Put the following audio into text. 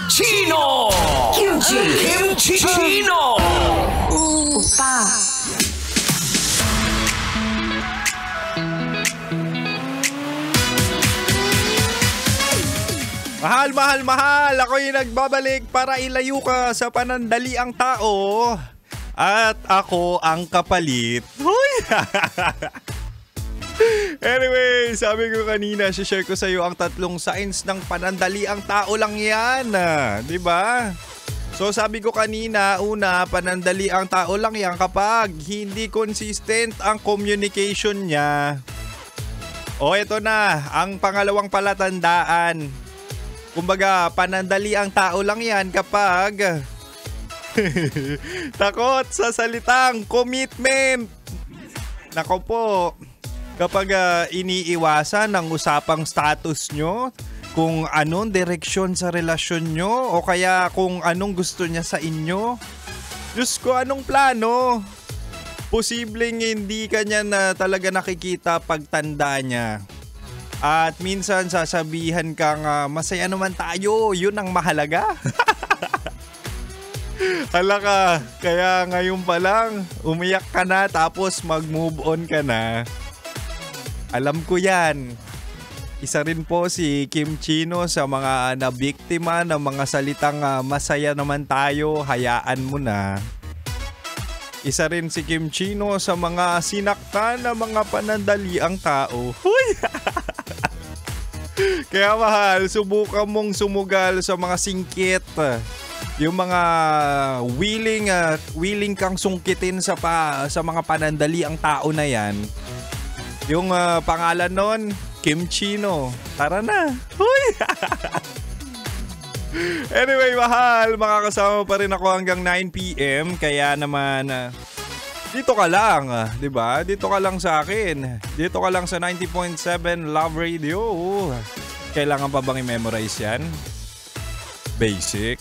Chino! Kimchi Chino! 오빠. Mahal, mahal, mahal! Ako yung nagbabalik para ilayo ka sa panandaliang tao. At ako ang kapalit. Huy! Anyway, sabi ko kanina, share ko sa iyo ang 3 signs ng panandaliang tao lang yan. Diba? So sabi ko kanina, una, panandaliang tao lang yan kapag hindi consistent ang communication niya. O eto na, ang pangalawang palatandaan. Kumbaga, panandaliang tao lang yan kapag takot sa salitang commitment. Nako po. Kapag iniiwasan ang usapang status nyo, kung anong direksyon sa relasyon nyo, o kaya kung anong gusto niya sa inyo. Diyos ko, anong plano? Posibleng hindi ka niya na talaga nakikita pagtanda niya. At minsan sasabihan kang masaya naman tayo, yun ang mahalaga. Hala ka, kaya ngayon pa lang, umiyak ka na tapos mag-move on ka na. Alam ko yan. Isa rin po si Kim Chino sa mga nabiktima ng mga salitang masaya naman tayo, hayaan mo na. Isa rin si Kim Chino sa mga sinaktan ng mga panandaliang tao. Huy! Kaya mahal, subukan mong sumugal sa mga singkit. Yung mga willing kang sungkitin sa mga panandaliang tao na yan. Yung pangalan nun, Kim Chino. Tara na. Huy! Anyway, mahal, makakasama pa rin ako hanggang 9 PM. Kaya naman, dito ka lang, di ba? Dito ka lang sa akin. Dito ka lang sa 90.7 Love Radio. Kailangan pa bang i-memorize yan? Basic.